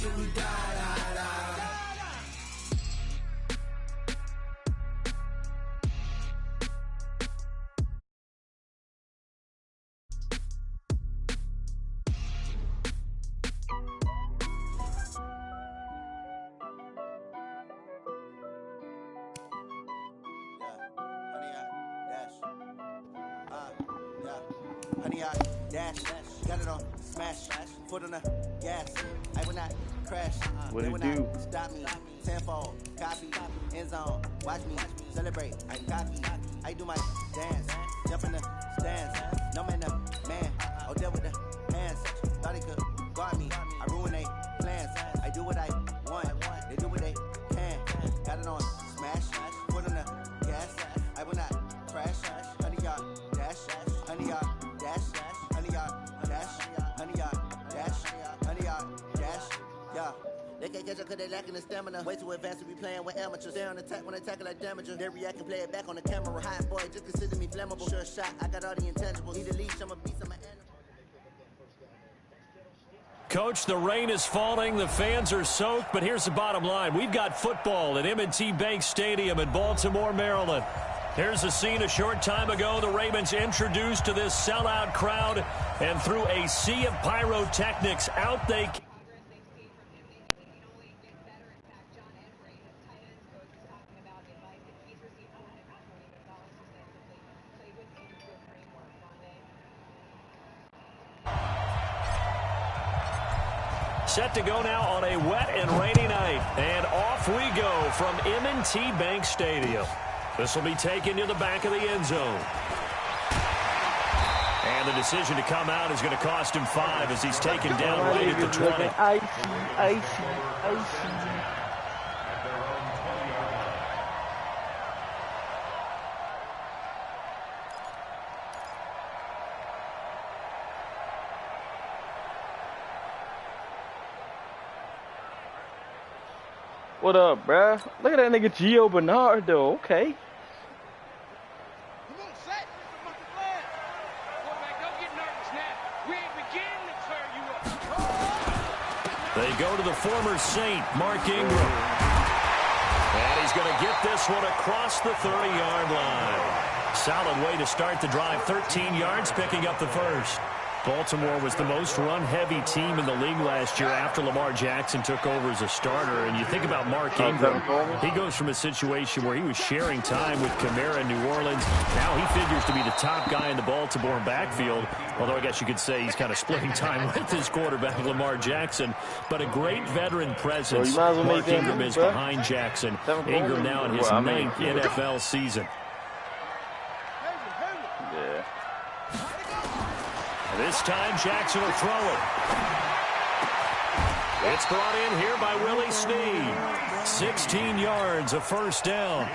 till we die. Honey, I dash, got it on smash, foot on the gas. I will not crash. What They it will do? not stop me. Tenfold, copy, end zone. Watch me celebrate. I copy. I do my dance, jump in the stands. No man, the man. Oh, deal with the hands. Thought he could guard me. I ruin they plans. I do what I want. They do what they can. Got it on smash, foot on the gas. I will not crash. Honey, y'all dash. Honey, y'all dash. Honey, y'all dash. Honey, y'all dash. Honey, y'all dash. Yeah. They can't catch up cause they lacking the stamina. Way too advanced to be playing with amateurs. Stay on attack when I tackle like damager. They react and play it back on the camera. Hot boy, just consider me flammable. Sure shot, I got all the intangibles. Need a leash, I'm a beast, I'm an animal. Coach, the rain is falling, the fans are soaked, but here's the bottom line. We've got football at M&T Bank Stadium in Baltimore, Maryland. Here's a scene a short time ago. The Ravens introduced to this sellout crowd, and through a sea of pyrotechnics, out they came. Set to go now on a wet and rainy night. And off we go from M&T Bank Stadium. This will be taken to the back of the end zone. And the decision to come out is going to cost him 5 as he's taken down right at the 20. I see. What up, bruh? Look at that nigga Gio Bernard, though. Okay. Come on, set. Quarterback, don't get nervous now. We ain't beginning to clear you up. They go to the former Saint, Mark Ingram. And he's going to get this one across the 30-yard line. Solid way to start the drive. 13 yards, picking up the first. Baltimore was the most run-heavy team in the league last year after Lamar Jackson took over as a starter. And you think about Mark Ingram, he goes from a situation where he was sharing time with Kamara in New Orleans. Now he figures to be the top guy in the Baltimore backfield, although I guess you could say he's kind of splitting time with his quarterback, Lamar Jackson. But a great veteran presence. So Mark Ingram is behind Jackson. Ingram now in his 9th NFL season. This time, Jackson will throw it. It's brought in here by Willie Snead. 16 yards, a first down.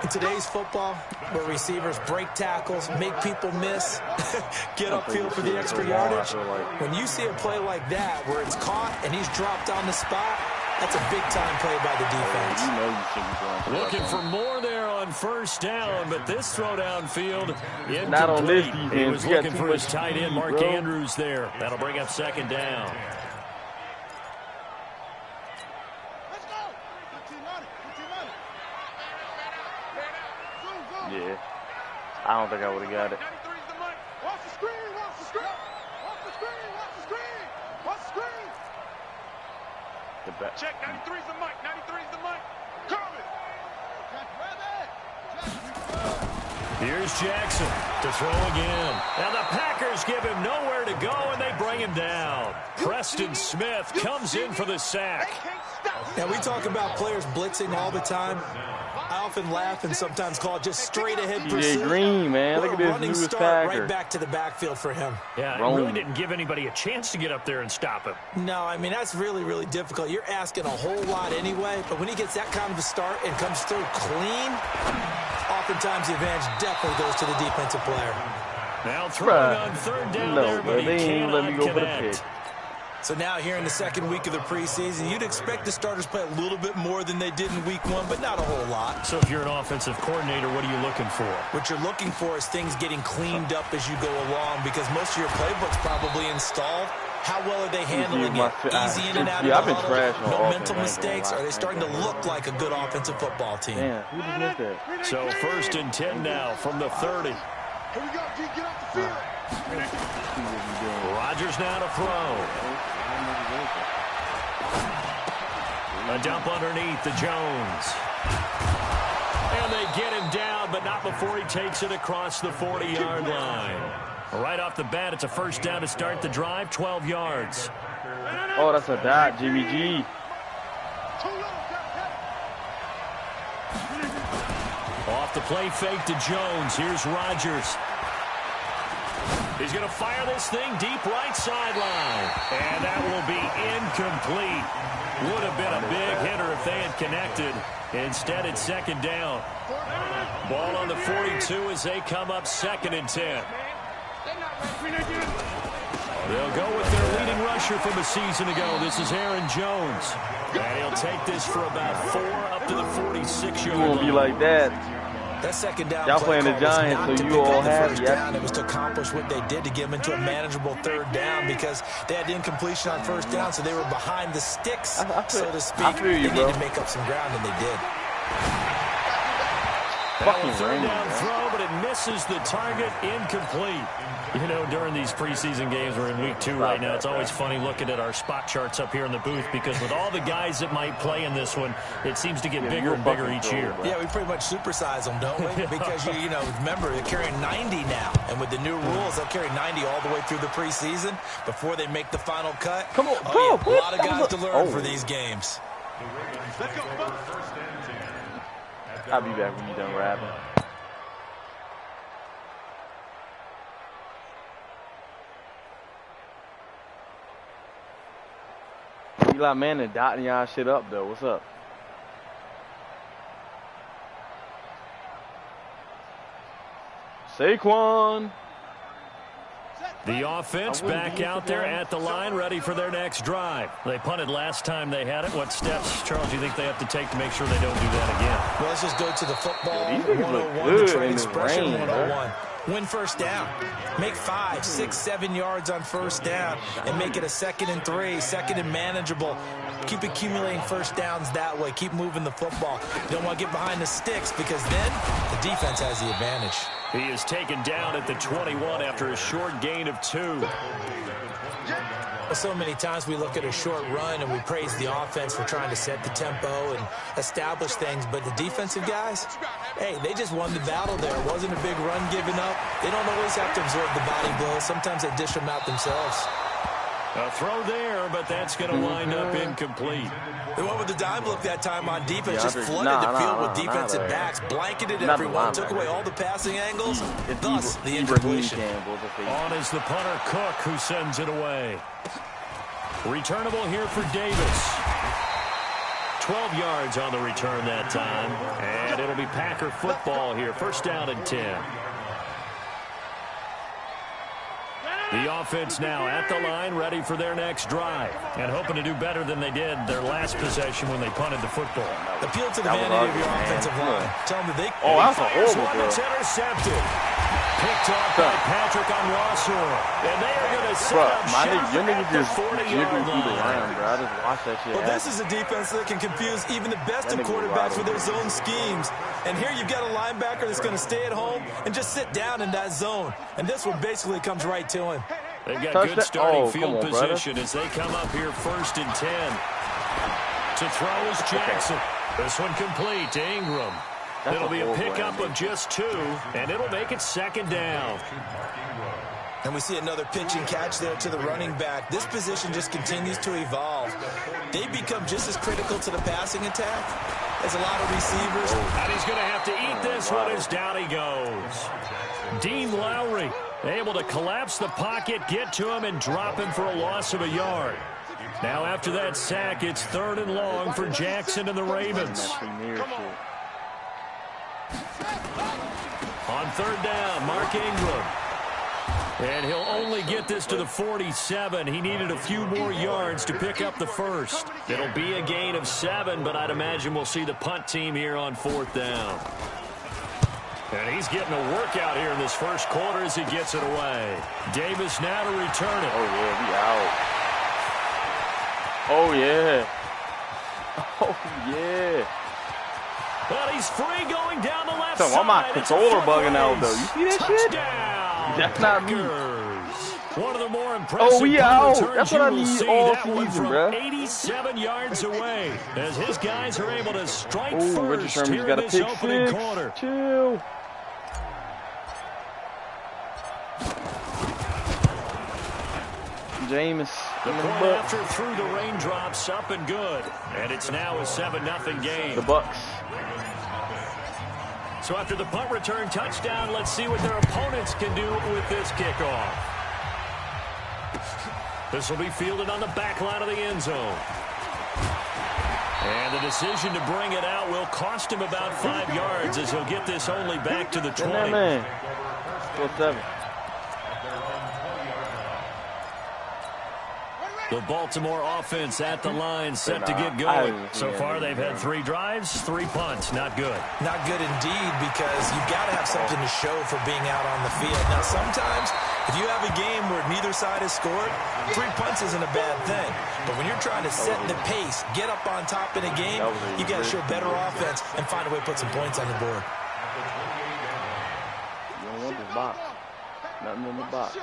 In today's football, where receivers break tackles, make people miss, get upfield for the extra yardage, when you see a play like that where it's caught and he's dropped on the spot, that's a big-time play by the defense. Looking for more there on first down, but this throw downfield incomplete. Not on this defense. He was looking for his tight end, Mark Andrews, there. That'll bring up second down. Yeah. I don't think I would have got it. Watch the screen, watch the screen. Watch the screen, watch the screen. Watch the screen. Check, 93's the mic, 93's the mic. Corbin. Here's Jackson to throw again. Now the Packers give him nowhere to go, and they bring him down. Preston Smith comes in for the sack. Now, we talk about players blitzing all the time. I often laugh and sometimes call it just straight-ahead pursuit. CJ Green, man. Look at this running newest start Packer. right back to the backfield for him. Yeah, it really didn't give anybody a chance to get up there and stop him. No, I mean, that's really, really difficult. You're asking a whole lot anyway, but when he gets that kind of a start and comes through clean, oftentimes the advantage definitely goes to the defensive player. Now throwing on third down there, but he cannot connect. So now here in the second week of the preseason, you'd expect the starters play a little bit more than they did in week 1, but not a whole lot. So if you're an offensive coordinator, what are you looking for? What you're looking for is things getting cleaned up as you go along, because most of your playbook's probably installed. How well are they handling it? Easy in and out of the huddle, no mental mistakes. Are they starting to look like a good offensive football team? Damn, who just missed that? So 1st and 10 now from the 30. Here we go, G. Get off the field. Rodgers now to throw. A dump underneath to Jones. And they get him down, but not before he takes it across the 40-yard line. Right off the bat, it's a 1st down to start the drive, 12 yards. Oh, that's a dot, Jimmy G. Off the play fake to Jones. Here's Rodgers. He's going to fire this thing deep right sideline. And that will be incomplete. Would have been a big hitter if they had connected. Instead, it's 2nd down. Ball on the 42 as they come up 2nd and 10. They'll go with their leading rusher from a season ago. This is Aaron Jones. And he'll take this for about 4 up to the 46-yard line. It won't be like that. That 2nd down. Y'all playing the Giants, so you all have it. It was to accomplish what they did to get them into a manageable 3rd down because they had incompletion on 1st down, so they were behind the sticks, so to speak. They needed to make up some ground, and they did. That was 3rd down throw, but it misses the target, incomplete. You know, during these preseason games, we're in week 2 right now. It's always funny looking at our spot charts up here in the booth because with all the guys that might play in this one, it seems to get bigger and bigger each year. Yeah, we pretty much supersize them, don't we? Because, you know, remember, they're carrying 90 now. And with the new rules, they'll carry 90 all the way through the preseason before they make the final cut. Come on, a lot of guys to learn for these games. I'll be back when you're done rapping. Eli Manning dotting y'all shit up, though. What's up? Saquon. The offense back out there at the line, ready for their next drive. They punted last time they had it. What steps, Charles, do you think they have to take to make sure they don't do that again? Well, let's just go to the football. Yeah, these niggas 101, look the good trade in the expression rain, 101. Win 1st down. Make 5, 6, 7 yards on 1st down and make it a 2nd and 3, 2nd and manageable. Keep accumulating 1st downs that way. Keep moving the football. You don't want to get behind the sticks because then the defense has the advantage. He is taken down at the 21 after a short gain of 2. So many times we look at a short run and we praise the offense for trying to set the tempo and establish things, but the defensive guys, hey, they just won the battle there. It wasn't a big run given up. They don't always have to absorb the body blows. Sometimes they dish them out themselves. A throw there, but that's going to wind up incomplete. The one with the dime look that time on defense just flooded the field with defensive backs, blanketed everyone, took away all the passing angles, thus the incompletion. On is the punter Cook, who sends it away. Returnable here for Davis. 12 yards on the return that time, and it'll be Packer football here. 1st down and 10. The offense now at the line, ready for their next drive, and hoping to do better than they did their last possession when they punted the football. Appeal to the vanity of your offensive line. Tell them that they... Oh, that's a horrible one throw. that's intercepted. Picked off by Patrick on Rossor. And they are going to set up shop at the 40-yard line. Bro. I just watched that shit. Well, this is a defense that can confuse even the best of quarterbacks with their zone schemes. And here you've got a linebacker that's going to stay at home and just sit down in that zone. And this one basically comes right to him. They've got good starting field position as they come up here 1st and 10. To throw is Jackson. This one complete to Ingram. It'll be a pickup of just 2, and it'll make it 2nd down. And we see another pitch and catch there to the running back. This position just continues to evolve. They become just as critical to the passing attack as a lot of receivers. And he's going to have to eat this one as down he goes. Dean Lowry able to collapse the pocket, get to him, and drop him for a loss of a yard. Now after that sack, it's 3rd and long for Jackson and the Ravens. On 3rd down, Mark Ingram. And he'll only get this to the 47. He needed a few more yards to pick up the 1st. It'll be a gain of 7, but I'd imagine we'll see the punt team here on 4th down. And he's getting a workout here in this 1st quarter as he gets it away. Davis now to return it. Oh, yeah, we out. Oh, yeah. Oh, yeah. But he's free going down the left So side. why my controller bugging out, though? You see that shit? Touchdown, That's not me. One of the more impressive We out. returns That's what I you will need see. all That one season, from bruh. 87 yards away as his guys are able to strike Oh, Richard first Sherman's here got in a this pick opening 6. quarter. Chill. Jameis The in the point Bucks. after through the raindrops, up and good. And it's now a 7-0 game. The Bucks. So after the punt return touchdown, let's see what their opponents can do with this kickoff. This will be fielded on the back line of the end zone. And the decision to bring it out will cost him about 5 yards as he'll get this only back to the 20. That man. Still 7. The Baltimore offense at the line set to get going. So far, they've had 3 drives, 3 punts. Not good. Not good indeed, because you've got to have something to show for being out on the field. Now, sometimes, if you have a game where neither side has scored, 3 punts isn't a bad thing. But when you're trying to set the pace, get up on top in a game, you got to show better offense and find a way to put some points on the board. You don't want this box. Nothing in the box.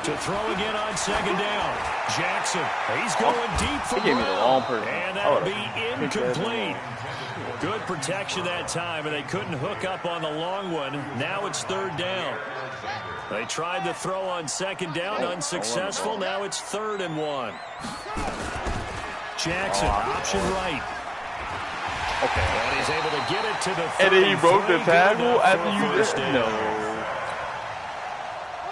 To throw again on second down. Jackson, he's going deep for He gave me the wrong person. and that'll be incomplete. Good protection that time, and they couldn't hook up on the long one. Now it's 3rd down. They tried to throw on second down, unsuccessful. Now it's 3rd and 1. Jackson, option right. Okay. And he's able to get it to the 33. And then he broke the tackle after you you did. No.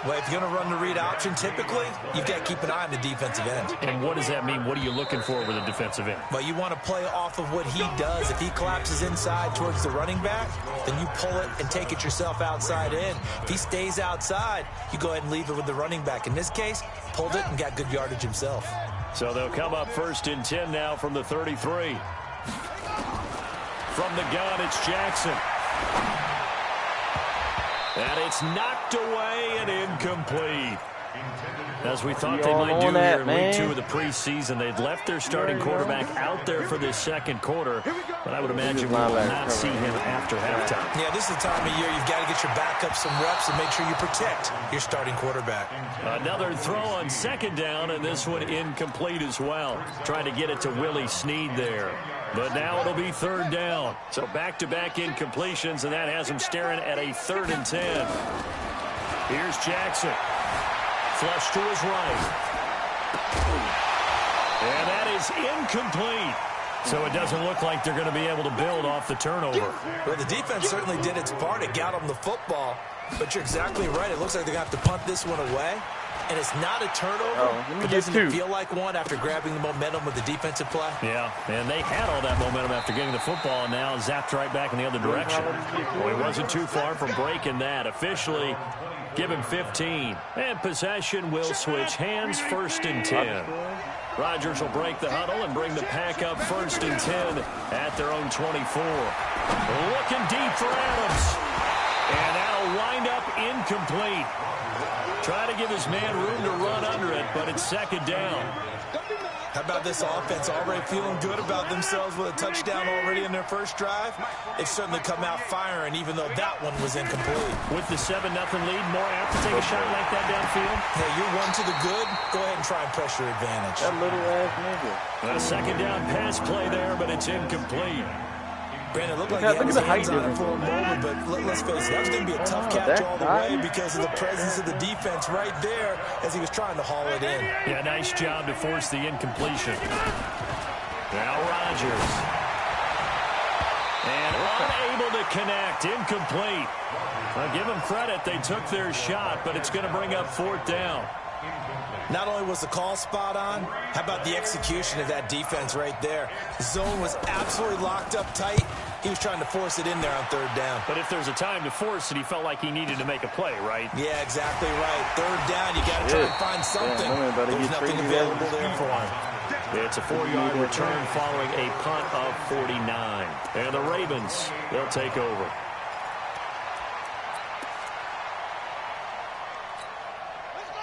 Well, if you're going to run the read option, typically, you've got to keep an eye on the defensive end. And what does that mean? What are you looking for with a defensive end? Well, you want to play off of what he does. If he collapses inside towards the running back, then you pull it and take it yourself outside in. If he stays outside, you go ahead and leave it with the running back. In this case, pulled it and got good yardage himself. So they'll come up 1st and 10 now from the 33. From the gun, it's Jackson. And it's knocked away and incomplete. As we thought they might do here in week 2 of the preseason, they'd left their starting quarterback out there for this second quarter, but I would imagine we will not see him after halftime. Yeah, this is the time of year you've got to get your backup some reps and make sure you protect your starting quarterback. Another throw on second down, and this one incomplete as well. Trying to get it to Willie Snead there. But now it'll be 3rd down. So back-to-back incompletions, and that has him staring at a 3rd and 10. Here's Jackson. Flush to his right. And that is incomplete. So it doesn't look like they're going to be able to build off the turnover. Well, the defense certainly did its part. It got them the football. But you're exactly right. It looks like they're going to have to punt this one away. And it's not a turnover, but doesn't it feel like one after grabbing the momentum with the defensive play? Yeah, and they had all that momentum after getting the football, and now zapped right back in the other direction. Well, he wasn't too far from breaking that. Officially, give him 15. And possession will switch hands, 1st and 10. Rodgers will break the huddle and bring the pack up 1st and 10 at their own 24. Looking deep for Adams. And that'll wind up incomplete. Try to give his man room to run under it, but it's 2nd down. How about this offense already feeling good about themselves with a touchdown already in their first drive? They've certainly come out firing, even though that one was incomplete. With the 7-0 lead, more apt to take a shot like that downfield? Hey, you're one to the good. Go ahead and try and press your advantage. That little ass nigga. A 2nd down pass play there, but it's incomplete. Brandon, it looked like he had his hands on it for a moment, but let's face it, that was going to be a tough catch all the way because of the presence of the defense right there as he was trying to haul it in. Yeah, nice job to force the incompletion. Now Rodgers. And unable to connect, incomplete. I'll give them credit, they took their shot, but it's going to bring up 4th down. Not only was the call spot on, how about the execution of that defense right there? The zone was absolutely locked up tight. He was trying to force it in there on 3rd down. But if there's a time to force it, he felt like he needed to make a play, right? Yeah, exactly right. 3rd down, you got to try and find something. There's nothing available there for him. It's a 4-yard return following a punt of 49. And the Ravens, they'll take over.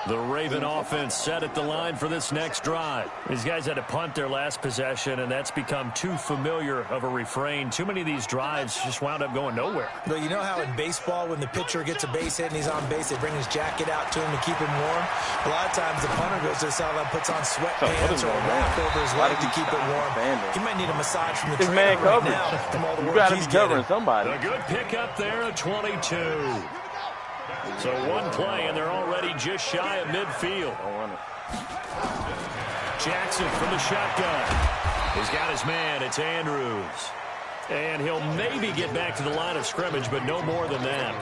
The Raven offense set at the line for this next drive. These guys had to punt their last possession, and that's become too familiar of a refrain. Too many of these drives just wound up going nowhere. But you know how in baseball, when the pitcher gets a base hit and he's on base, they bring his jacket out to him to keep him warm? A lot of times the punter goes to the sideline, puts on sweatpants or a wrap over his leg to keep it warm. He might need a massage from the trainer right now from all the work he's getting. Somebody. A good pickup there at 22. So one play, and they're already just shy of midfield. Jackson from the shotgun. He's got his man. It's Andrews. And he'll maybe get back to the line of scrimmage, but no more than that.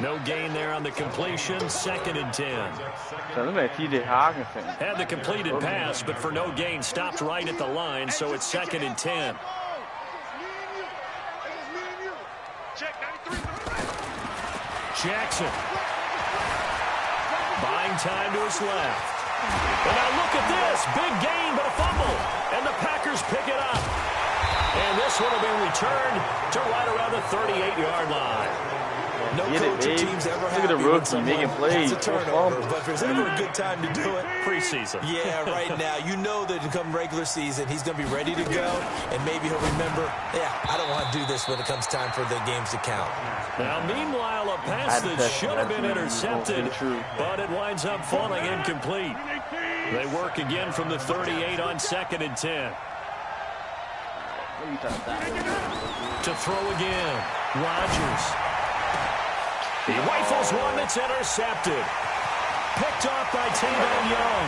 No gain there on the completion. 2nd and 10. Had the completed pass, but for no gain, stopped right at the line, so it's 2nd and 10. Jackson. Buying time to his left. And now look at this. Big gain, but a fumble. And the Packers pick it up. And this one will be returned to right around the 38-yard line. No coach or team's ever happy when someone has a turnover, but if there's ever a good time to do it, preseason. Yeah, right now. You know that come regular season, he's going to be ready to go, and maybe he'll remember, yeah, I don't want to do this when it comes time for the games to count. Now, meanwhile, a pass that should have been intercepted, but it winds up falling incomplete. They work again from the 38 on 2nd and 10. To throw again, Rodgers. He rifles one that's intercepted. Picked off by Tavon Young.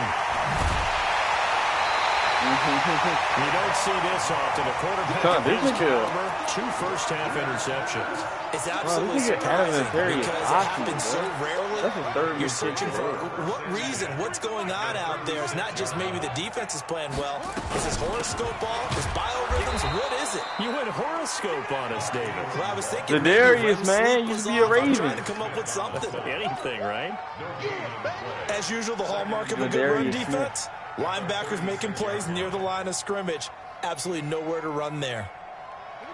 You don't see this often. A quarterback of his caliber, 2 first-half interceptions. It's absolutely surprising because it happens so rarely. You're searching for what reason, what's going on out there. It's not just maybe the defense is playing well. Is this horoscope ball? Is biorhythms? What is it? You went horoscope on us, David. Well, I was thinking Darius, man, used to be a Raven. Trying to come up with something. Anything, right? As usual, the hallmark of a good run defense. Linebackers making plays near the line of scrimmage. Absolutely nowhere to run there.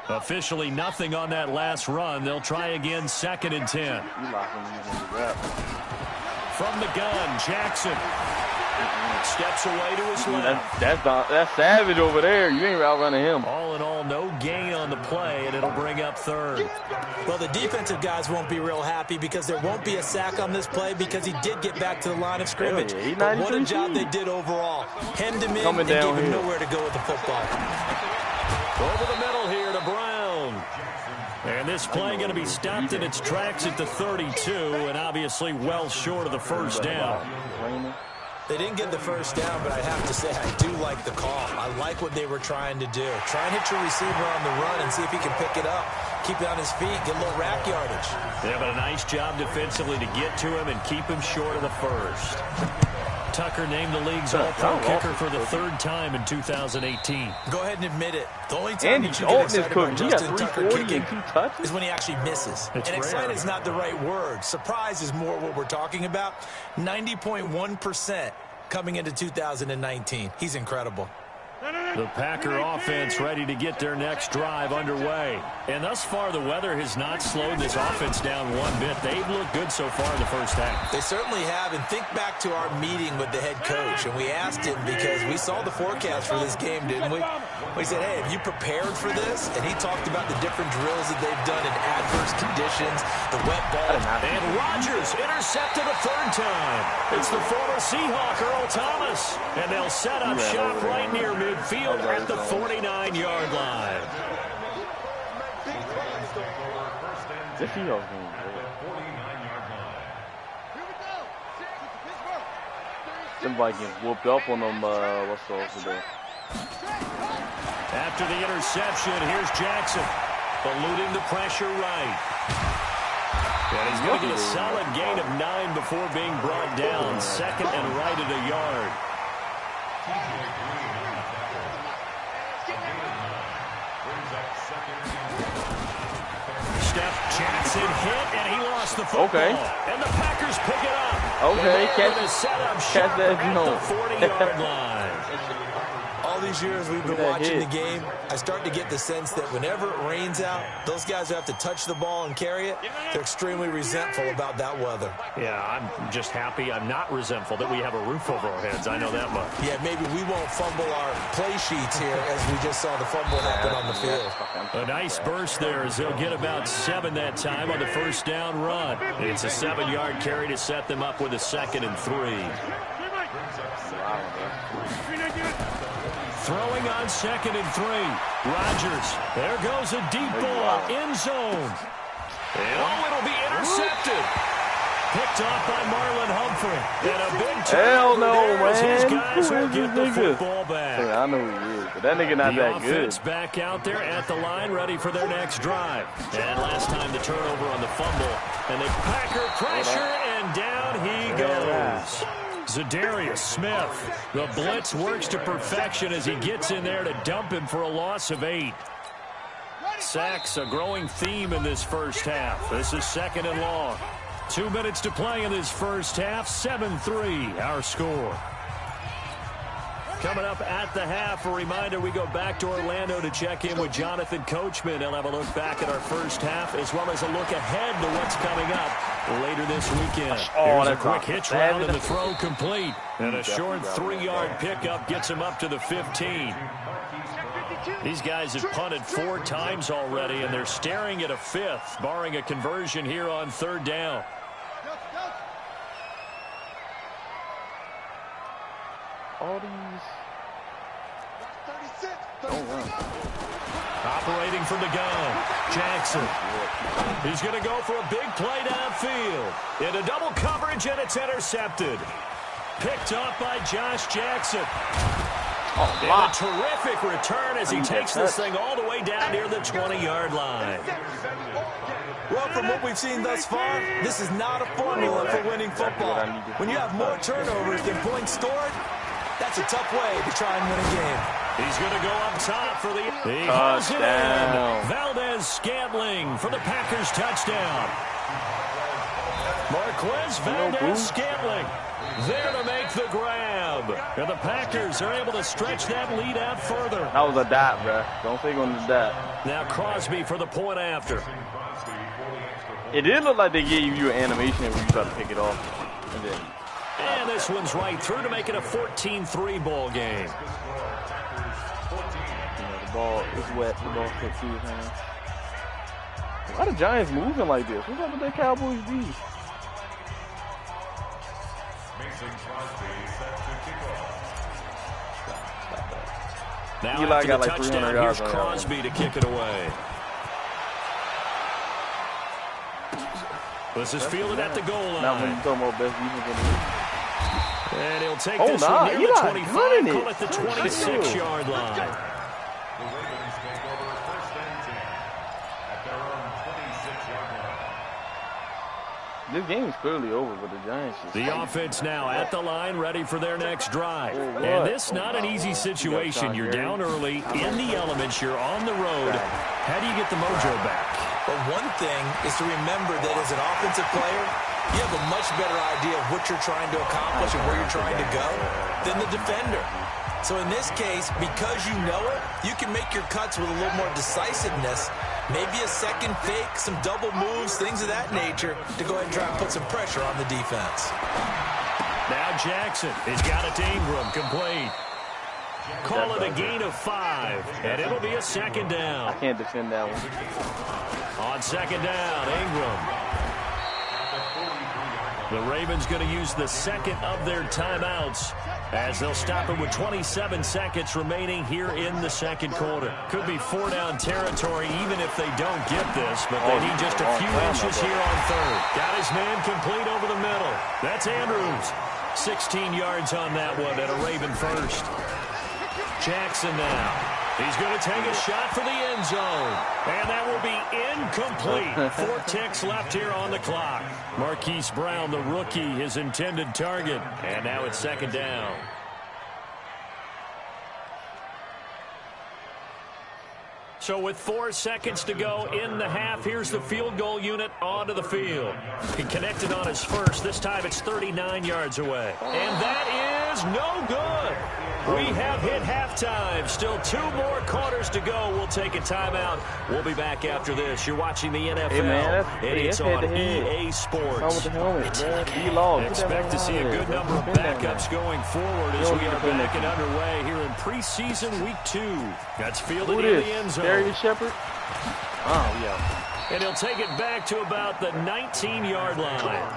Officially nothing on that last run. They'll try again, 2nd and 10. From the gun, Jackson steps away to his left. That's Savage over there. You ain't outrunning him. All in all, no gain on the play, and it'll bring up 3rd. Well, the defensive guys won't be real happy because there won't be a sack on this play because he did get back to the line of scrimmage. But what a job they did overall. Hemmed him in and gave him nowhere to go with the football. Over the middle here to Brown. And this play going to be stopped in its tracks at the 32, and obviously well short of the first down. They didn't get the first down, but I have to say I do like the call. I like what they were trying to do. Try and hit your receiver on the run and see if he can pick it up. Keep it on his feet, get a little rack yardage. They have a nice job defensively to get to him and keep him short of the first. Tucker named the league's all-pro kicker for the 3rd time in 2018. Go ahead and admit it. The only time you get excited about Justin Tucker kicking is when he actually misses. And excited is not the right word. Surprise is more what we're talking about. 90.1% coming into 2019. He's incredible. The Packer offense ready to get their next drive underway. And thus far, the weather has not slowed this offense down one bit. They've looked good so far in the first half. They certainly have. And think back to our meeting with the head coach. And we asked him because we saw the forecast for this game, didn't we? We said, hey, have you prepared for this? And he talked about the different drills that they've done in adverse conditions, the wet ball. And Rodgers intercepted a 3rd time. It's the former Seahawk, Earl Thomas. And they'll set up shop right near midfield at the 49-yard line. The Seahawks game. Them Vikings whooped up on them, what's the today? After the interception, here's Jackson. Eluding the pressure right. And he's going to get a solid gain of 9 before being brought down. 2nd and right at a yard. Steph Jackson hit, and he lost the football. Okay. And the Packers pick it up. Okay, catch that, you know. the 40-yard line. All these years we've been watching the game, I start to get the sense that whenever it rains out, those guys who have to touch the ball and carry it, they're extremely resentful about that weather. Yeah, I'm just happy I'm not resentful that we have a roof over our heads. I know that much. Yeah, maybe we won't fumble our play sheets here as we just saw the fumble happen on the field. A nice burst there as they'll get about 7 that time on the first down run. It's a 7-yard carry to set them up with a 2nd and 3. Throwing on 2nd and 3. Rodgers. There goes a deep ball. End zone. And it'll be intercepted. Picked off by Marlon Humphrey. And a big hell no, man. His guys will Who is get this the nigga? football back. Hey, I know who he is, but that nigga not that good. The offense back out there at the line, ready for their next drive. And last time the turnover on the fumble. And the Packer pressure, and down he goes. Zadarius Smith. The blitz works to perfection as he gets in there to dump him for a loss of 8. Sacks, a growing theme in this first half. This is 2nd and long. 2 minutes to play in this first half. 7-3, our score. Coming up at the half, a reminder, we go back to Orlando to check in with Jonathan Coachman. He'll have a look back at our first half, as well as a look ahead to what's coming up later this weekend. Here's a quick hitch round and the throw complete. And a short 3-yard pickup gets him up to the 15. These guys have punted 4 times already, and they're staring at a 5th, barring a conversion here on 3rd down. All these. Operating from the gun, Jackson. He's going to go for a big play downfield. Into double coverage, and it's intercepted. Picked up by Josh Jackson. And a terrific return as he takes this thing all the way down near the 20-yard line. Well, from what we've seen thus far, this is not a formula for winning football. When you have more turnovers than points scored, that's a tough way to try and win a game. He's going to go up top for the touchdown. Valdez-Scantling for the Packers touchdown. Marquez Valdez-Scantling there to make the grab. And the Packers are able to stretch that lead out further. That was a dot, bro. Don't think on the dot. Now Crosby for the point after. It did look like they gave you an animation where you try to pick it off. And this one's right through to make it a 14-3 ball game. The ball is wet. The ball slipped through his hands. Why the Giants moving like this? What's up with their Cowboys D? Now Eli after got the like 300 touchdown, yards here's on Crosby to kick it away. This is fielded at the goal line. Now when you talking about best defense in the league. And he'll take this one near the 25, call it the 26-yard line. This game is clearly over, but the Giants just... The offense now at the line, ready for their next drive. And this not an easy situation. You're down early, in the elements, you're on the road. How do you get the mojo back? But one thing is to remember that as an offensive player, you have a much better idea of what you're trying to accomplish and where you're trying to go than the defender. So in this case, because you know it, you can make your cuts with a little more decisiveness. Maybe a second fake, some double moves, things of that nature to go ahead and try and put some pressure on the defense. Now Jackson has got it to Ingram, complete. Call it a gain of 5, and it'll be a 2nd down. I can't defend that one. On 2nd down, Ingram. The Ravens going to use the second of their timeouts as they'll stop it with 27 seconds remaining here in the second quarter. Could be 4-down territory even if they don't get this, but they need just a few inches here on 3rd. Got his man complete over the middle. That's Andrews. 16 yards on that one at a Raven first. Jackson now. He's going to take a shot for the end zone. And that will be incomplete. 4 ticks left here on the clock. Marquise Brown, the rookie, his intended target. And now it's 2nd down. So with 4 seconds to go in the half, here's the field goal unit onto the field. He connected on his first. This time it's 39 yards away. And that is is no good. We have hit halftime. Still 2 more quarters to go. We'll take a timeout. We'll be back after this. You're watching the NFL. Hey, man, it's on EA Sports. With the helmet, Expect to see a good number of backups going forward as we are back and underway here in preseason week 2. That's fielded in the end zone. Darius Shepard? Oh, yeah. And he'll take it back to about the 19-yard line.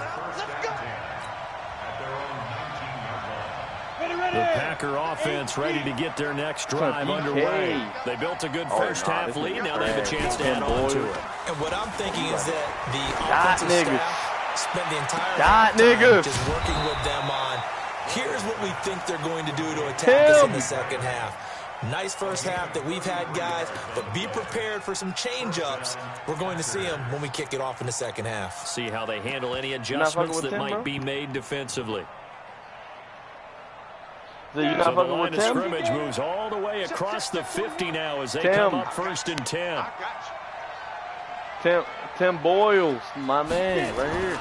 The Packer offense ready to get their next drive underway. They built a good first-half lead. Now they have a chance to add on to it. And what I'm thinking is that the offensive staff spent the entire time just working with them on, here's what we think they're going to do to attack us in the second half. Nice first half that we've had, guys, but be prepared for some change-ups. We're going to see them when we kick it off in the second half. See how they handle any adjustments that might be made defensively. So the line of scrimmage moves all the way across the 50 now as they come up 1st and 10. Tim Boyles, my man, right here.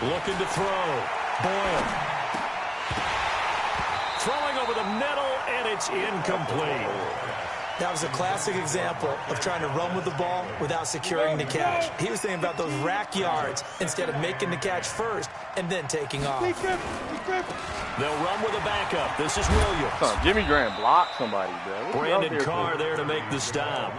Looking to throw. Boyle. Throwing over the middle, and it's incomplete. That was a classic example of trying to run with the ball without securing the catch. He was thinking about those rack yards instead of making the catch first and then taking off. They'll run with a backup. This is Williams. Jimmy Graham blocked somebody, bro. Brandon Carr there to make the stop.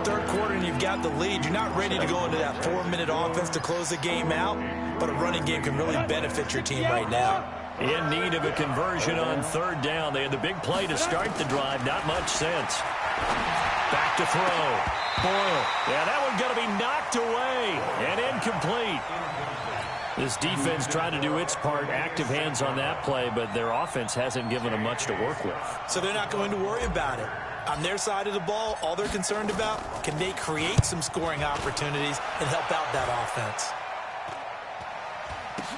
Third quarter and you've got the lead. You're not ready to go into that 4-minute offense to close the game out, but a running game can really benefit your team right now. In need of a conversion on 3rd down. They had the big play to start the drive. Not much sense. Back to throw. Boyle. Yeah, that one's going to be knocked away and incomplete. This defense tried to do its part. Active hands on that play, but their offense hasn't given them much to work with. So they're not going to worry about it. On their side of the ball, all they're concerned about, can they create some scoring opportunities and help out that offense?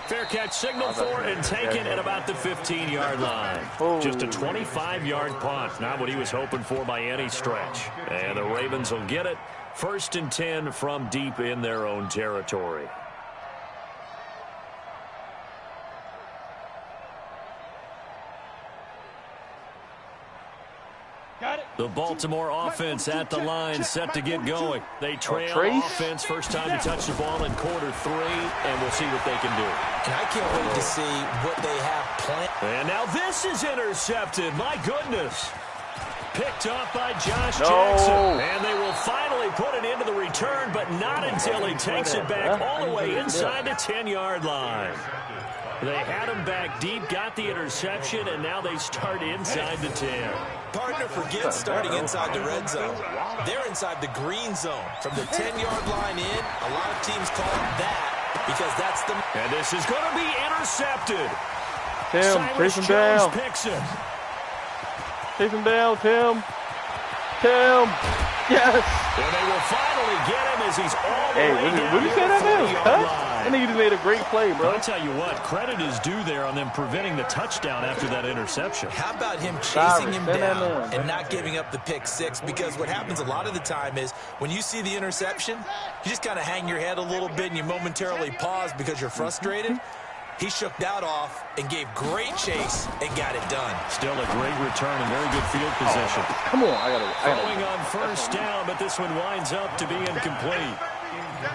Fair catch signaled for and taken at about the 15-yard line. Just a 25-yard punt. Not what he was hoping for by any stretch. And the Ravens will get it. 1st and 10 from deep in their own territory. The Baltimore offense at the line, set to get going. They trail offense, first time to touch the ball in quarter 3, and we'll see what they can do. And I can't wait to see what they have planned. And now this is intercepted. My goodness. Picked off by Josh Jackson. And they will finally put it into the return, but not until he takes it back all the way inside the 10-yard line. They had him back deep, got the interception, and now they start inside the 10. Partner, forget starting inside the red zone. They're inside the green zone. From the 10-yard line in, a lot of teams call it that because that's the... And this is going to be intercepted. Tim, chase him down. Picks him. Chase him down, Tim. Tim. Yes. And they will finally get him as he's all the way down. What did you say that is? That nigga just made a great play, bro. I'll tell you what, credit is due there on them preventing the touchdown after that interception. How about him chasing him down and not giving up the pick 6? Because what happens a lot of the time is when you see the interception, you just kind of hang your head a little bit and you momentarily pause because you're frustrated. He shook that off and gave great chase and got it done. Still a great return and very good field position. Come on, I got it. Throwing on 1st down, but this one winds up to be incomplete.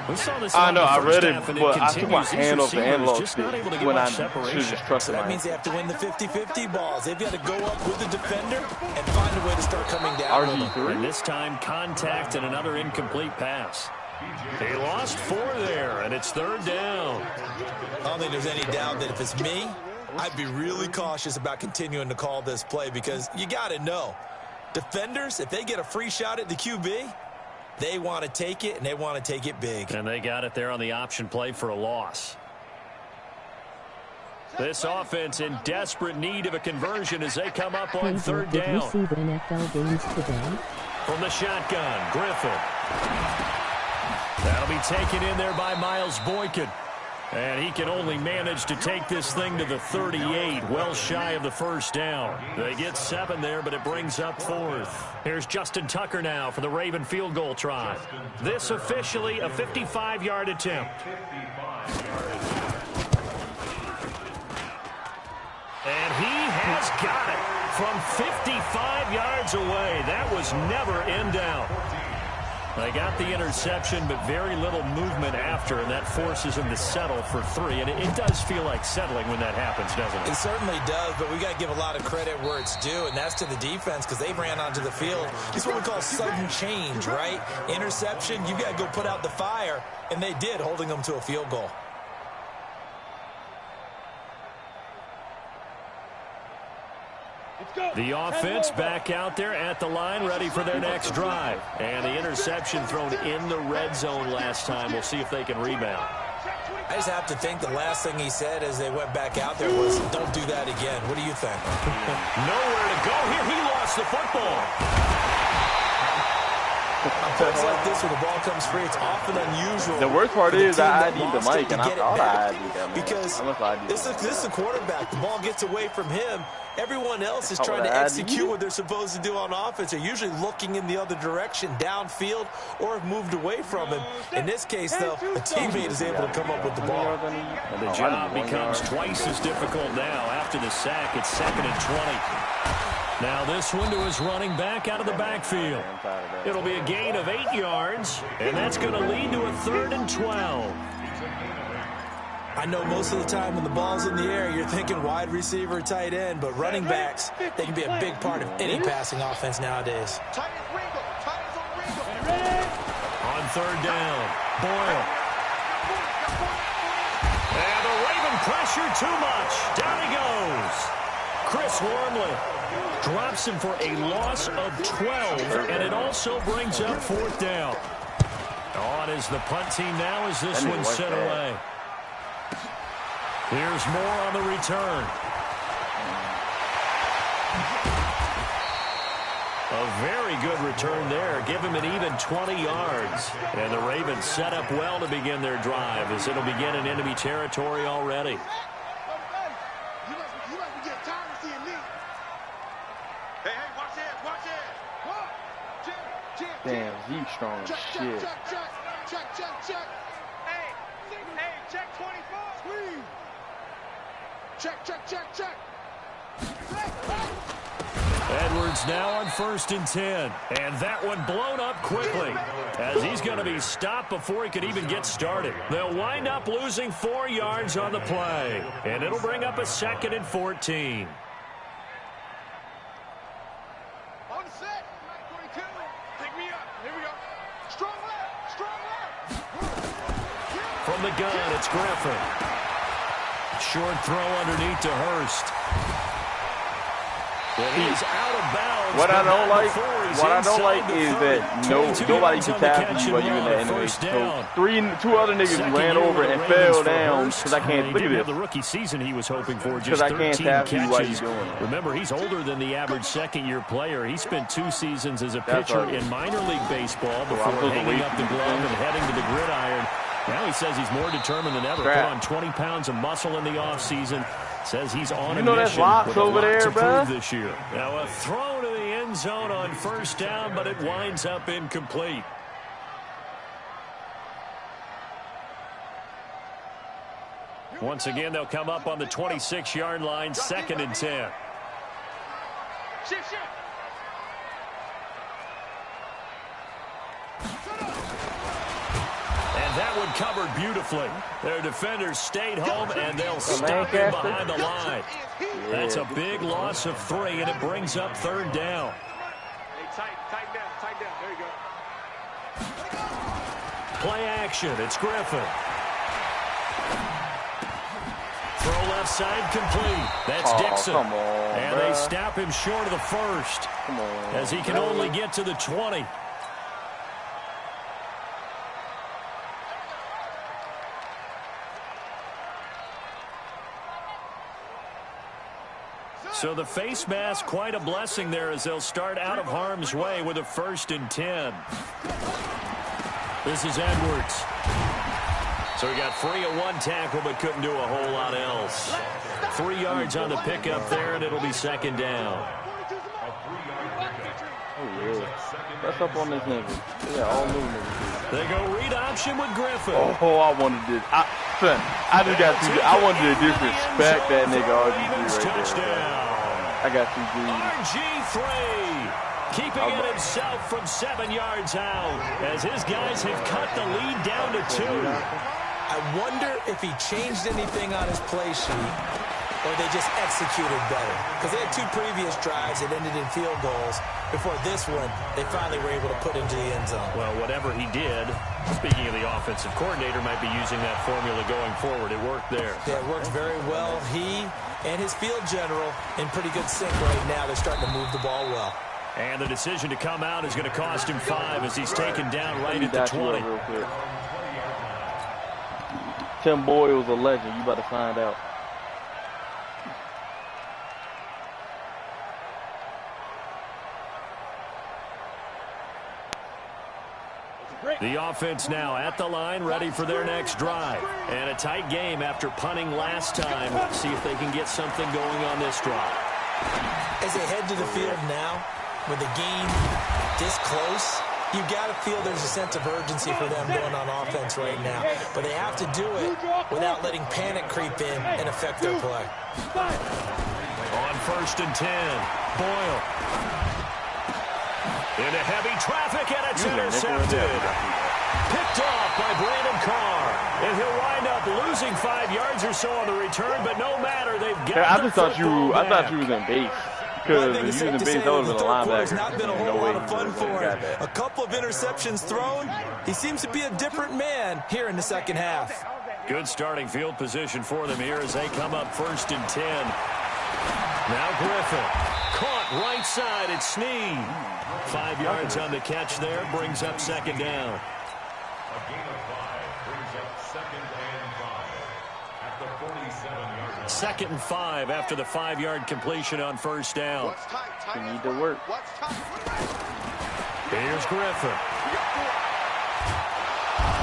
We saw this. I know, I read it, but I took my hand off the analog stick when I should just trust it. That means they have to win the 50-50 balls. They've got to go up with the defender and find a way to start coming down. RG3. And this time, contact and another incomplete pass. He lost 4 there, and it's 3rd down. I don't think there's any doubt that if it's me, I'd be really cautious about continuing to call this play because you got to know, defenders, if they get a free shot at the QB, they want to take it, and they want to take it big. And they got it there on the option play for a loss. This offense in desperate need of a conversion as they come up on 3rd down. Did receive NFL games today? From the shotgun, Griffin. That'll be taken in there by Miles Boykin. And he can only manage to take this thing to the 38, well shy of the 1st down. They get 7 there, but it brings up 4th. Here's Justin Tucker now for the Raven field goal try. This officially a 55-yard attempt. And he He's got it from 55 yards away. That was never in doubt. They got the interception, but very little movement after, and that forces him to settle for 3. And it does feel like settling when that happens, doesn't it? It certainly does, but we got to give a lot of credit where it's due, and that's to the defense because they ran onto the field. It's what we call sudden change, right? Interception, you got to go put out the fire, and they did, holding them to a field goal. The offense back out there at the line, ready for their next drive. And the interception thrown in the red zone last time. We'll see if they can rebound. I just have to think the last thing he said as they went back out there was, don't do that again. What do you think? Nowhere to go here. He lost the football. On plays like this where the ball comes free, it's often unusual. The worst part is I ID'd the mic, and I thought I ID'd that, man. Because this is a quarterback. The ball gets away from him. Everyone else is trying to execute what they're supposed to do on offense. They're usually looking in the other direction, downfield, or have moved away from him. In this case, though, a teammate is able to come up with the ball. And the job becomes twice as difficult now. After the sack, it's 2nd and 20. Now this one to his running back out of the backfield. It'll be a gain of 8 yards, and that's going to lead to a 3rd and 12. I know most of the time when the ball's in the air, you're thinking wide receiver, tight end, but running backs, they can be a big part of any passing offense nowadays. On 3rd down, Boyle. And the Raven pressure too much. Down he goes. Chris Wormley drops him for a loss of 12, and it also brings up 4th down. On is the punt team now as this one's sent away. Here's more on the return. A very good return there. Give him an even 20 yards. And the Ravens set up well to begin their drive as it'll begin in enemy territory already. Damn, he's strong as shit. Check. Hey, check 24. Squeeze. Check. Edwards now on 1st and 10. And that one blown up quickly as he's going to be stopped before he could even get started. They'll wind up losing 4 yards on the play. And it'll bring up a 2nd and 14. On set. 22. Pick me up. Here we go. Strong left. From the gun, it's Griffin. Short throw underneath to Hurst. Well, he's out of bounds. What I don't like is that nobody can tackle you while you're in that animation. So 2 other niggas ran over and fell down because I can't look at this. The rookie season he was hoping for, just 13 I can't tackle you while you're catches. doing it. Remember, he's older than the average second-year player. He spent 2 seasons as a pitcher in minor league baseball before hanging up the glove and heading to the gridiron. Now he says he's more determined than ever. Put on 20 pounds of muscle in the offseason. Says he's on a mission that's locks over there, bro. This year. Now a throw to the end zone on 1st down, but it winds up incomplete. Once again, they'll come up on the 26-yard line, 2nd and 10. Shift. That one covered beautifully. Their defenders stayed home, and they'll stop him behind the line. That's a big loss of 3, and it brings up 3rd down. Hey, tight down. There you go. Play action. It's Griffin. Throw left side complete. That's Dixon. Come on, and they stop him short of the 1st. Come on, as he can only get to the 20. So the face mask, quite a blessing there as they'll start out of harm's way with a 1st and 10. This is Edwards. So he got free of 1 tackle but couldn't do a whole lot else. 3 yards on the pickup there, and it'll be 2nd down. Oh, yeah. That's up on this nigga. Yeah, all new niggas. They go read option with Griffin. Oh, I wanted this. I just got to. I wanted to disrespect that nigga RG3 right there. I got Cgi. RG3 keeping it himself from 7 yards out as his guys have cut the lead down to 2. I wonder if he changed anything on his play sheet or they just executed better. Because they had 2 previous drives that ended in field goals. Before this one, they finally were able to put into the end zone. Well, whatever he did, speaking of the offensive coordinator, might be using that formula going forward. It worked there. Yeah, it worked very well. He and his field general in pretty good sync right now. They're starting to move the ball well. And the decision to come out is going to cost him 5 as he's taken down right at the 20. Tim Boyle's a legend. You about to find out. The offense now at the line, ready for their next drive. And a tight game after punting last time. See if they can get something going on this drive. As they head to the field now, with the game this close, you got to feel there's a sense of urgency for them going on offense right now. But they have to do it without letting panic creep in and affect their play. On 1st and 10, Boyle. Into heavy traffic, and it's intercepted. Picked off by Brandon Carr. And he'll wind up losing 5 yards or so on the return, but no matter, they've got I thought you was in base. Because using base, that would have been a linebacker. Not been a whole lot of fun for him. A couple of interceptions thrown. He seems to be a different man here in the second half. Good starting field position for them here as they come up 1st and 10. Now Griffin. Caught right side at Snead. 5 yards on the catch there. Brings up 2nd down. A gain of 5 brings up 2nd and 5 at the 47-yard line. 2nd and 5 after the 5-yard completion on 1st down. You need to work. Here's Griffin.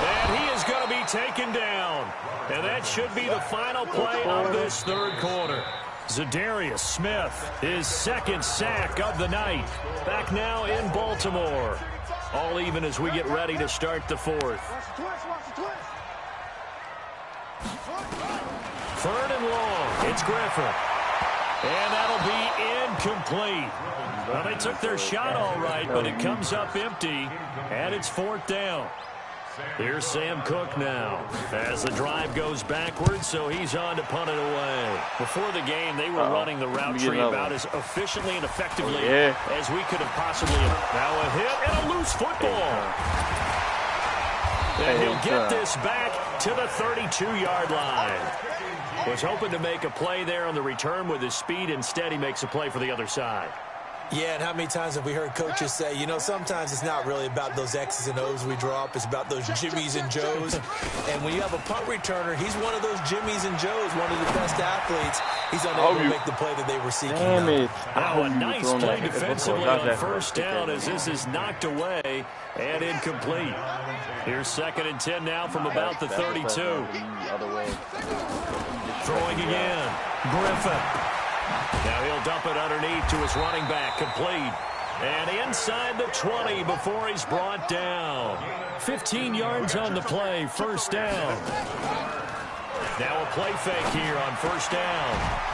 And he is going to be taken down. And that should be the final play of this 3rd quarter. Zadarius Smith, his 2nd sack of the night. Back now in Baltimore. All even as we get ready to start the 4th. 3rd and long. It's Griffin. And that'll be incomplete. Well, they took their shot all right, but it comes up empty. And it's 4th down. Here's Sam Cook now as the drive goes backwards, so he's on to punt it away. Before the game, they were running the route tree about as efficiently and effectively as we could have possibly. Now a hit and a loose football. And he'll get this back to the 32-yard line. Was hoping to make a play there on the return with his speed. Instead, he makes a play for the other side. Yeah, and how many times have we heard coaches say, you know, sometimes it's not really about those X's and O's we draw up. It's about those Jimmies and Joes. And when you have a punt returner, he's one of those Jimmies and Joes, one of the best athletes. He's unable to make the play that they were seeking. Now a nice play defensively on 1st down as this is knocked away and incomplete. Here's 2nd and 10 now from about the 32. Throwing again. Griffin. Now he'll dump it underneath to his running back, complete. And inside the 20 before he's brought down. 15 yards on the play, 1st down. Now a play fake here on 1st down.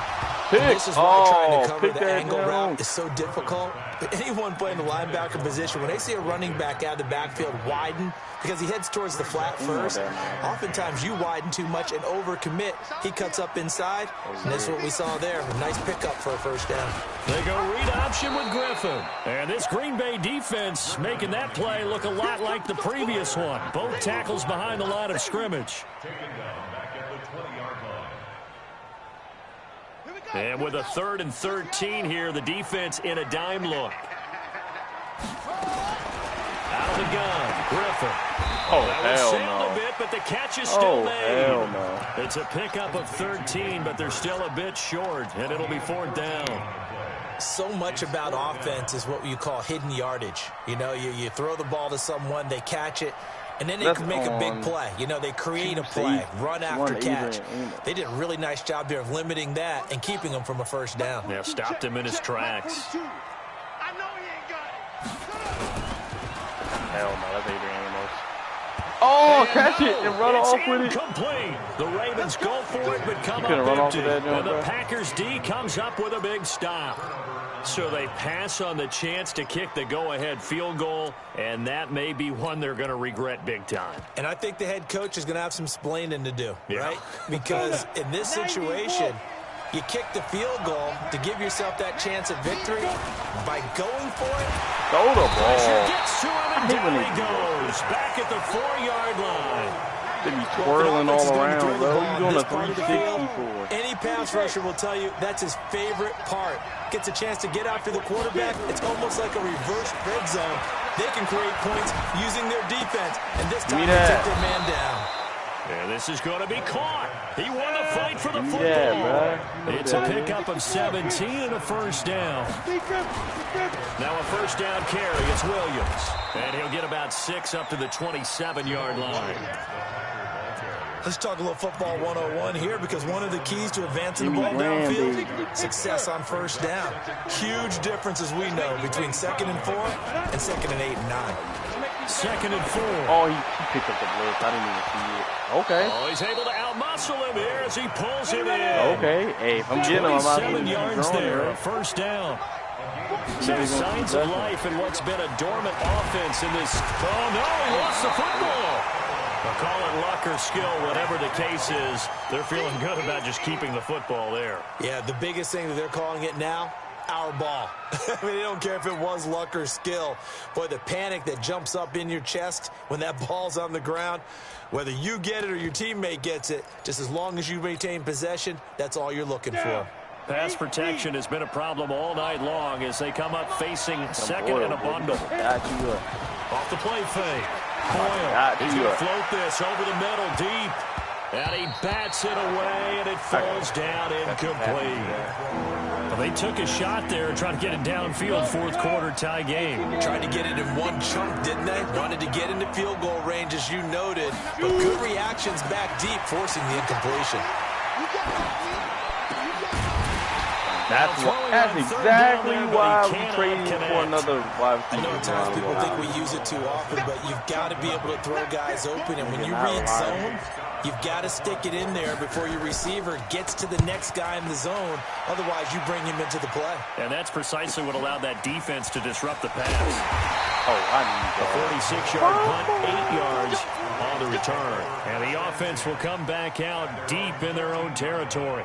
This is why trying to cover the angle route is so difficult. Anyone playing the linebacker position, when they see a running back out of the backfield widen, because he heads towards the flat first, oftentimes you widen too much and overcommit. He cuts up inside, and that's what we saw there. A nice pickup for a 1st down. They go read option with Griffin. And this Green Bay defense making that play look a lot like the previous one. Both tackles behind the line of scrimmage. And with a 3rd and 13 here, the defense in a dime look. Out of the gun, Griffin. That was sailed a bit, but the catch is still made. It's a pickup of 13, but they're still a bit short, and it'll be 4th down. So much about offense is what you call hidden yardage. You know, you throw the ball to someone, they catch it, and then they can make a big play. You know, they create a play, run after catch. They did a really nice job there of limiting that and keeping him from a 1st down. Yeah, stopped him in his tracks. Hell no, that's Adrian Amos. Oh, catch it and run off with it. Complete. The Ravens go for it, but come up run off empty. with that, And the bro. Packers D comes up with a big stop. So they pass on the chance to kick the go-ahead field goal, and that may be one they're going to regret big time. And I think the head coach is going to have some splaining to do, right? Because in this situation, you kick the field goal to give yourself that chance of victory. By going for it, Throw the ball. Gets to him, and down he goes. Back at the 4-yard line. They be twirling all around, bro. You doing a 360 for? Any pass rusher will tell you that's his favorite part. Gets a chance to get after the quarterback. It's almost like a reverse red zone. They can create points using their defense. And this time they took their man down. And this is going to be caught. He won the fight for the football. Yeah, It's a pickup of 17 and a first down. Now a first down carry. It's Williams. And he'll get about 6 up to the 27-yard line. Let's talk a little football 101 here, because one of the keys to advancing the ball downfield, success on first down. Huge difference, as we know, between 2nd and 4 and 2nd and 8 and 9. 2nd and 4. Oh, he picked up the blitz. I didn't even see it. Okay. Oh, he's able to outmuscle him here as he pulls it in. Okay. Hey, if I'm getting him, I'm out 27 yards there, a first down. Some signs of life in what's been a dormant offense in this. Oh, no, he lost the football. They'll call it luck or skill, whatever the case is. They're feeling good about just keeping the football there. Yeah, the biggest thing that they're calling it now, our ball. I mean, they don't care if it was luck or skill. Boy, the panic that jumps up in your chest when that ball's on the ground, whether you get it or your teammate gets it, just as long as you maintain possession, that's all you're looking for. Pass protection has been a problem all night long as they come up facing second and a bundle. Off the play fake. Boyle, he's going to float this over the middle deep. And he bats it away, and it falls down incomplete. Well, they took a shot there trying to get it downfield, fourth quarter tie game. Tried to get it in one chunk, didn't they? Wanted to get into field goal range, as you noted. But good reactions back deep, forcing the incompletion. That's exactly why we traded for another wide receiver. I know at times people think we use it too often, but you've got to be able to throw guys open. And when you read zone, you've got to stick it in there before your receiver gets to the next guy in the zone. Otherwise, you bring him into the play. And that's precisely what allowed that defense to disrupt the pass. Oh, I need A 46-yard punt, 8 yards on the return. And the offense will come back out deep in their own territory.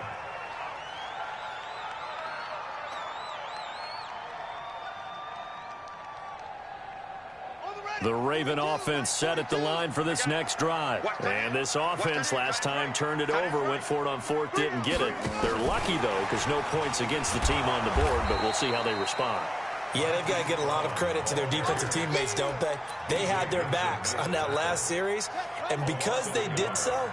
The Raven offense set at the line for this next drive. And this offense last time turned it over, went for it on fourth, didn't get it. They're lucky, though, because no points against the team on the board, but we'll see how they respond. Yeah, they've got to get a lot of credit to their defensive teammates, don't they? They had their backs on that last series, and because they did so,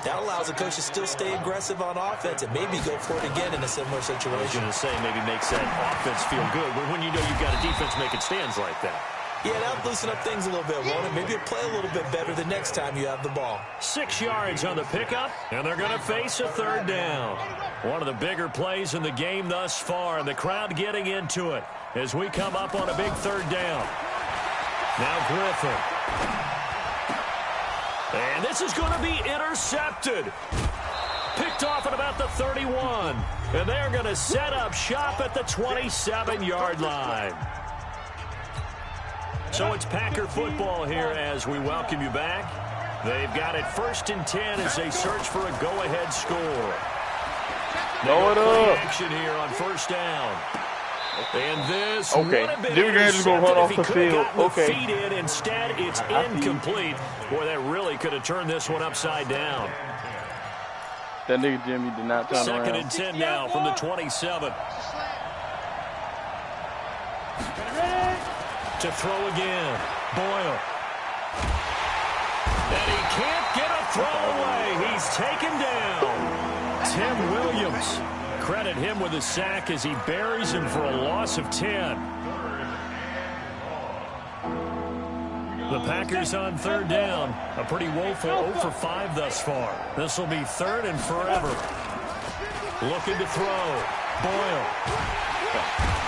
that allows the coach to still stay aggressive on offense and maybe go for it again in a similar situation. I was going to say maybe makes that offense feel good, but when you know you've got a defense making stands like that. Yeah, that'll loosen up things a little bit, won't it? Maybe you'll play a little bit better the next time you have the ball. 6 yards on the pickup, and they're going to face a third down. One of the bigger plays in the game thus far, and the crowd getting into it as we come up on a big third down. Now Griffin. And this is going to be intercepted. Picked off at about the 31. And they're going to set up shop at the 27-yard line. So it's Packer football here as we welcome you back. They've got it 1st and 10 as they search for a go-ahead score. Blow it up. Action here on first down. And this okay. would have been Jimmy Graham's just gonna run off the field. Okay. Feet in. Instead, it's incomplete. Boy, that really could have turned this one upside down. That nigga Jimmy did not turn around. 2nd and 10 now from the 27. To throw again. Boyle. And he can't get a throw away. He's taken down. Tim Williams. Credit him with a sack as he buries him for a loss of 10. The Packers on third down. A pretty woeful 0 for 5 thus far. This will be 3rd and forever. Looking to throw. Boyle.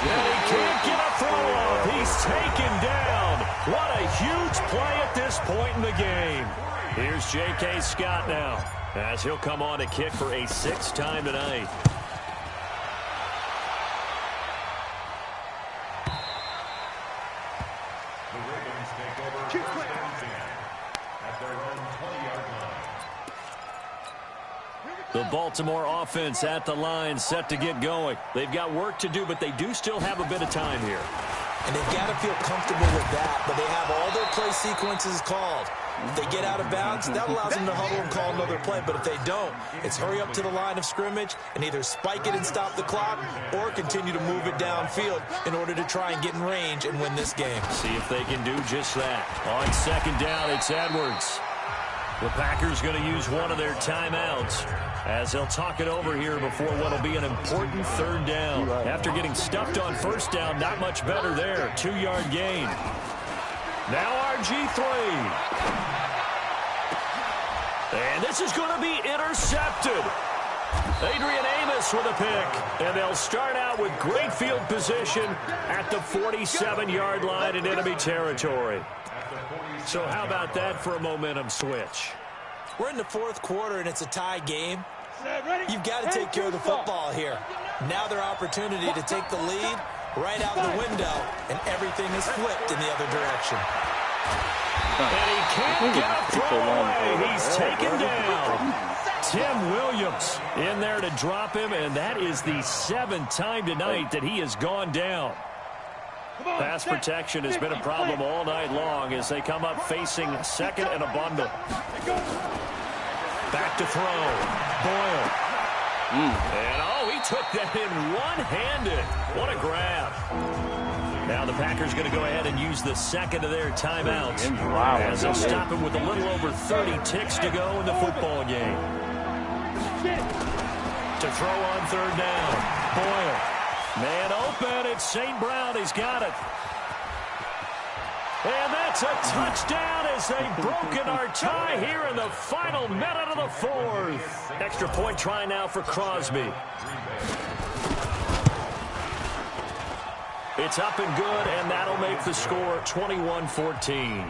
And he can't get a throw off. He's taken down. What a huge play at this first point in the game. Here's J.K. Scott now, as he'll come on to kick for a sixth time tonight. The Ravens take over first and 10 at their own 20-yard line. The Baltimore offense at the line, set to get going. They've got work to do, but they do still have a bit of time here. And they've got to feel comfortable with that, but they have all their play sequences called. If they get out of bounds, that allows them to huddle and call another play. But if they don't, it's hurry up to the line of scrimmage and either spike it and stop the clock or continue to move it downfield in order to try and get in range and win this game. See if they can do just that. On second down, it's Edwards. The Packers going to use one of their timeouts as they'll talk it over here before what will be an important third down. After getting stuffed on first down, not much better there. 2-yard gain. Now RG3. And this is going to be intercepted. Adrian Amos with a pick. And they'll start out with great field position at the 47-yard line in enemy territory. So how about that for a momentum switch? We're in the fourth quarter, and it's a tie game. You've got to take care of the football here. Now their opportunity to take the lead right out the window, and everything is flipped in the other direction. And he can't get a throw away. He's taken down. Tim Williams in there to drop him, and that is the 7th time tonight that he has gone down. Pass protection has been a problem all night long as they come up facing second and a bundle. Back to throw. Boyle. And, he took that in one-handed. What a grab. Now the Packers going to go ahead and use the second of their timeouts as they'll stop him with a little over 30 ticks to go in the football game. To throw on third down. Boyle. Man open, it's St. Brown. He's got it. And that's a touchdown as they've broken our tie here in the final minute of the fourth. Extra point try now for Crosby. It's up and good, and that'll make the score 21-14.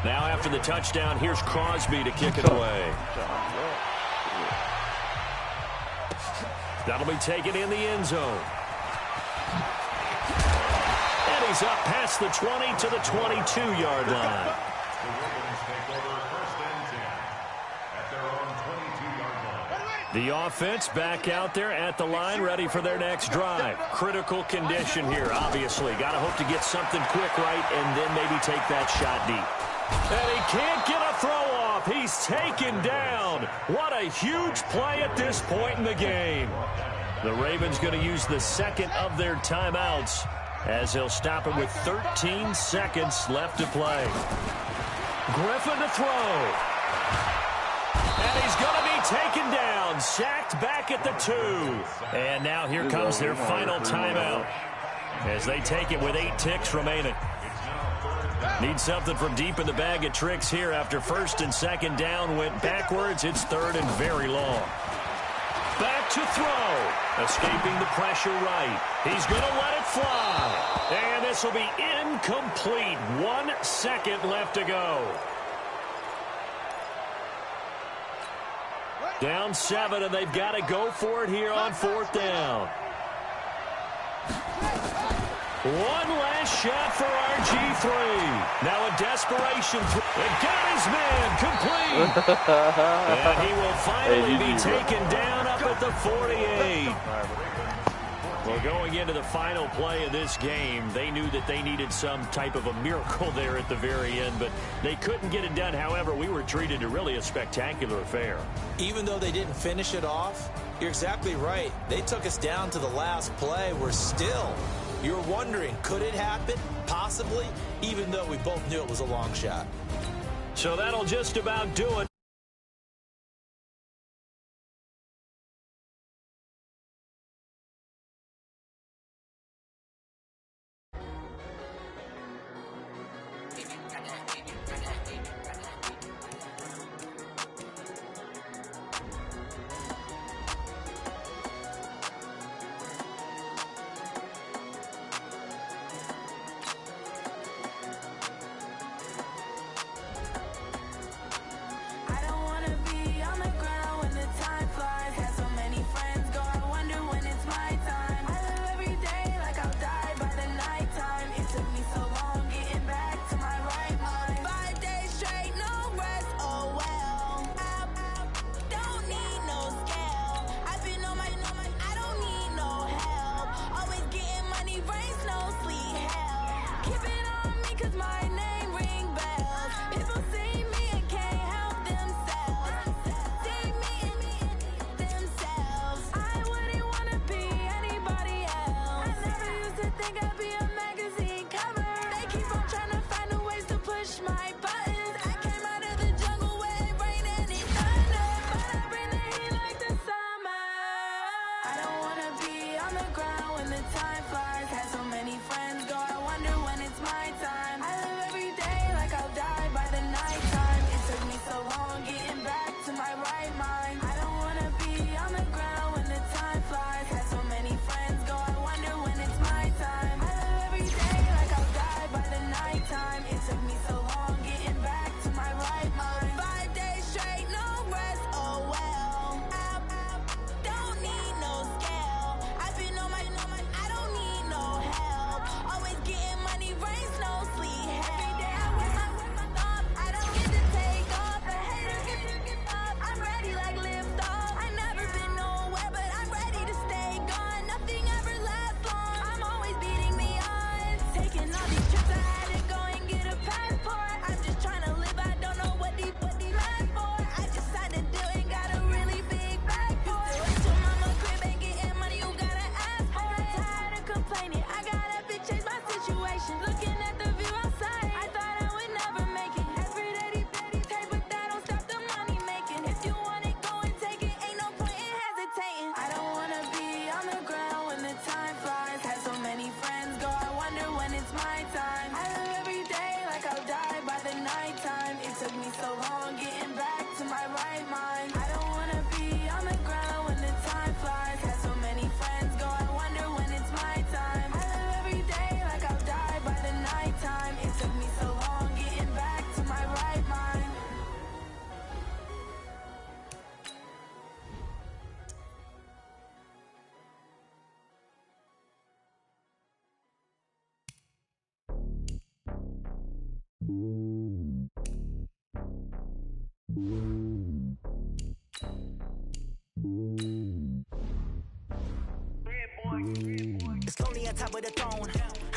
Now after the touchdown, here's Crosby to kick it away. That'll be taken in the end zone. And he's up past the 20 to the 22-yard line. The offense back out there at the line, ready for their next drive. Critical condition here, obviously. Got to hope to get something quick right and then maybe take that shot deep. And he can't get a throw off. He's taken down. What a huge play at this point in the game. The Ravens going to use the second of their timeouts as they'll stop him with 13 seconds left to play. Griffin to throw. And he's going to be taken down. Sacked back at the 2. And now here comes their final timeout as they take it with 8 ticks remaining. Need something from deep in the bag of tricks here after first and second down went backwards. It's third and very long. Back to throw. Escaping the pressure right. He's going to let it fly. And this will be incomplete. 1 second left to go. Down 7, and they've got to go for it here on fourth down. One last shot for RG3. Now a desperation throw. And got his man complete. And he will finally be taken down up at the 48. Well, going into the final play of this game, they knew that they needed some type of a miracle there at the very end, but they couldn't get it done. However, we were treated to really a spectacular affair. Even though they didn't finish it off, you're exactly right. They took us down to the last play. We're still, you're wondering, could it happen? Possibly, even though we both knew it was a long shot. So that'll just about do it. It's lonely on top of the throne.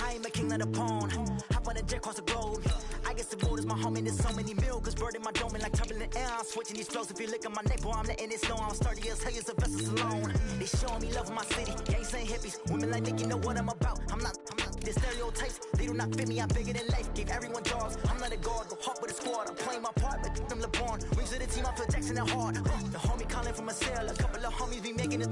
I am a king of the pawn. Hop on a jet across the globe. I guess the road is my home and there's so many milk. Bird in my dome and like turbulent air. I'm switching these flows. If you look at my neck, boy, I'm letting it slow. I'm sturdy as hell, as the vessels alone. They showing me love in my city. Gangs saying hippies. Women like Nick, you know what I'm about. I'm not the stereotypes. They do not fit me. I'm bigger than life. Gave everyone jobs. I'm not a guard. Go hard with a squad. I'm playing my part, but I'm LeBron. Rings of the team. I feel Jackson at hard. The homie calling from a cell. A couple of homies be making it.